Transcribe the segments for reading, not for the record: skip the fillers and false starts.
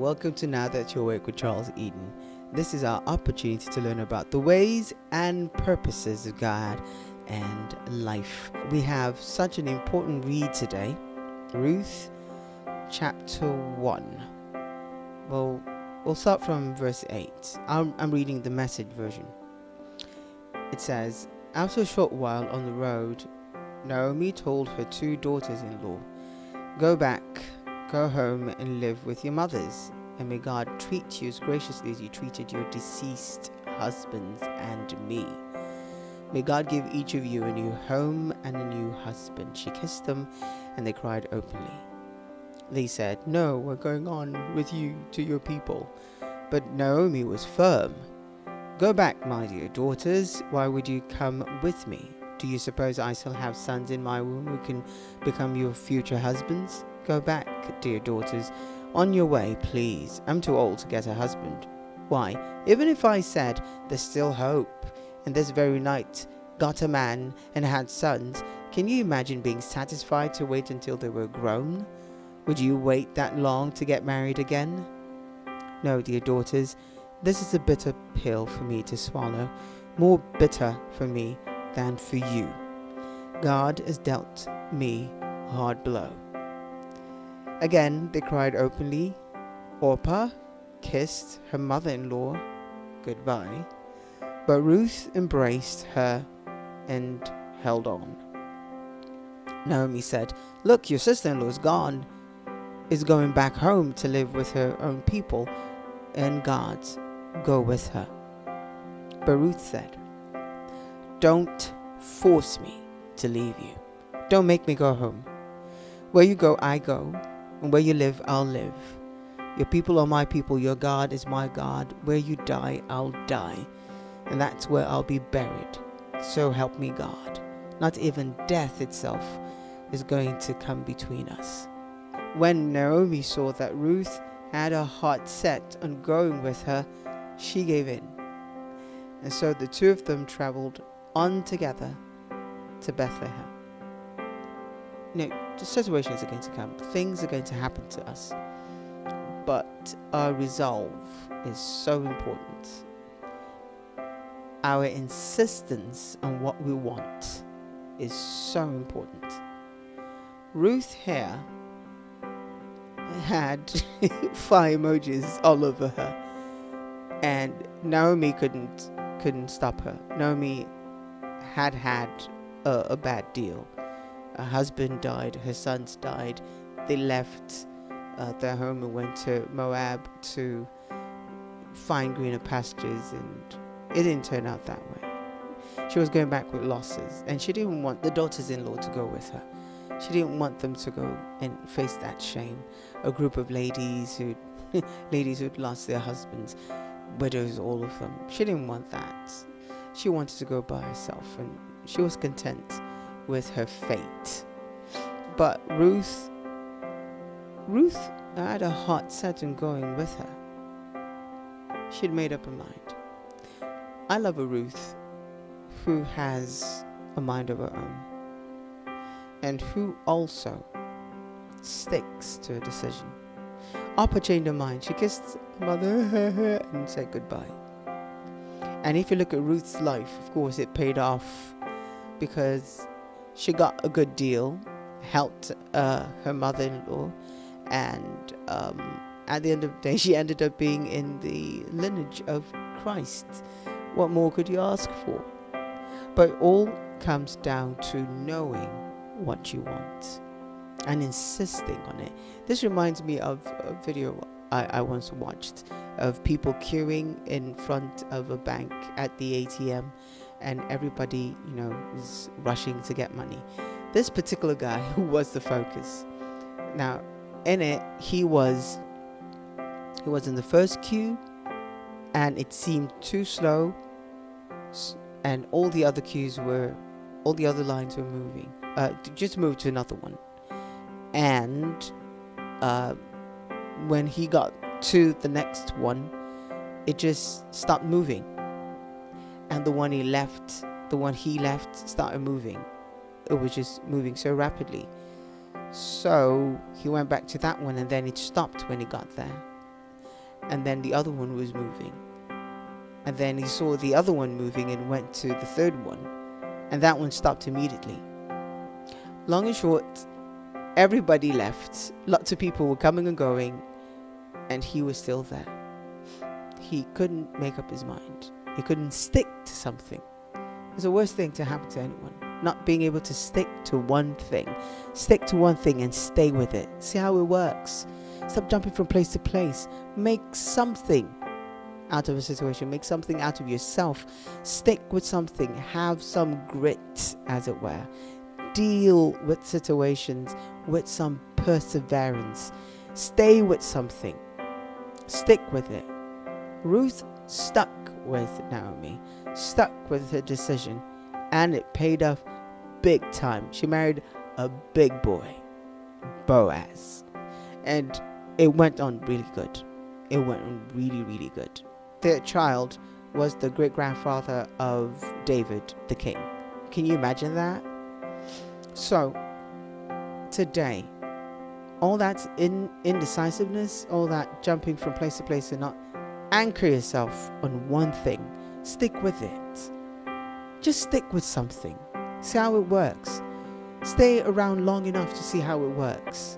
welcome to Now That You're Awake with Charles Eden. This is our opportunity to learn about the ways and purposes of God and life. We have such an important read today, Ruth chapter 1. Well, we'll start from verse 8. I'm reading the Message version. It says, after a short while on the road, Naomi told her 2 daughters-in-law, go back, go home and live with your mothers, and may God treat you as graciously as you treated your deceased husbands and me. May God give each of you a new home and a new husband. She kissed them, and they cried openly. They said, no, we're going on with you to your people. But Naomi was firm. Go back, my dear daughters. Why would you come with me? Do you suppose I shall have sons in my womb who can become your future husbands? Go back, dear daughters, on your way, please. I'm too old to get a husband. Why, even if I said there's still hope, and this very night got a man and had sons, can you imagine being satisfied to wait until they were grown? Would you wait that long to get married again? No, dear daughters, this is a bitter pill for me to swallow, more bitter for me than for you. God has dealt me a hard blow. Again, they cried openly. Orpah kissed her mother-in-law goodbye, but Ruth embraced her and held on. Naomi said, look, your sister-in-law is going back home to live with her own people, and God's go with her. But Ruth said, don't force me to leave you. Don't make me go home. Where you go, I go, and where you live, I'll live. Your people are my people, your God is my God. Where you die, I'll die, and that's where I'll be buried. So help me God. Not even death itself is going to come between us. When Naomi saw that Ruth had her heart set on going with her, she gave in. And so the 2 of them traveled on together to Bethlehem. The situations are going to come. Things are going to happen to us. But our resolve is so important. Our insistence on what we want is so important. Ruth here had fire emojis all over her, and Naomi couldn't stop her. Naomi had a bad deal. Her husband died, her sons died. They left their home and went to Moab to find greener pastures, and it didn't turn out that way. She was going back with losses, and she didn't want the daughters-in-law to go with her. She didn't want them to go and face that shame. A group of ladies who'd lost their husbands, widows, all of them. She didn't want that. She wanted to go by herself, and she was content with her fate. But Ruth had a heart set on going with her. She'd made up her mind. I love a Ruth who has a mind of her own, and who also sticks to a decision. Orpah changed her mind. She kissed her mother and said goodbye. And if you look at Ruth's life, of course it paid off, because she got a good deal, helped her mother-in-law, and at the end of the day she ended up being in the lineage of Christ. What more could you ask for? But all comes down to knowing what you want and insisting on it. This reminds me of a video I once watched of people queuing in front of a bank at the ATM, and everybody, is rushing to get money. This particular guy who was the focus. Now, in it, he was in the first queue, and it seemed too slow, and all the other lines were moving. Just move to another one. And when he got to the next one, it just stopped moving. And the one he left started moving. It was just moving so rapidly. So he went back to that one, and then it stopped when he got there. and then the other one was moving. And then he saw the other one moving and went to the third one, and that one stopped immediately. Long and short, everybody left. Lots of people were coming and going, and he was still there. He couldn't make up his mind. He couldn't stick to something. It's the worst thing to happen to anyone. Not being able to stick to one thing. Stick to one thing and stay with it. See how it works. Stop jumping from place to place. Make something out of a situation. Make something out of yourself. Stick with something. Have some grit, as it were. Deal with situations with some perseverance. Stay with something. Stick with it. Ruth stuck with Naomi, stuck with her decision, and it paid off big time. She married a big boy, Boaz, and it went on really good. It went on really, really good. Their child was the great-grandfather of David, the king. Can you imagine that? So, today, all that indecisiveness, all that jumping from place to place and not anchor yourself on one thing. Stick with it. Just stick with something. See how it works. Stay around long enough to see how it works.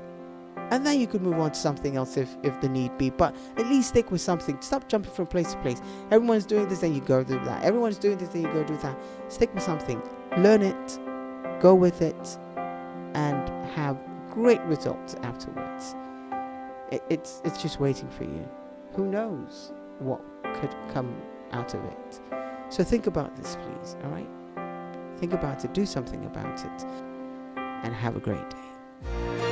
And then you could move on to something else if the need be. But at least stick with something. Stop jumping from place to place. Everyone's doing this, then you go do that. Everyone's doing this, then you go do that. Stick with something. Learn it. Go with it. And have great results afterwards. It's just waiting for you. Who knows what could come out of it? So think about this, please. All right? Think about it. Do something about it. And have a great day.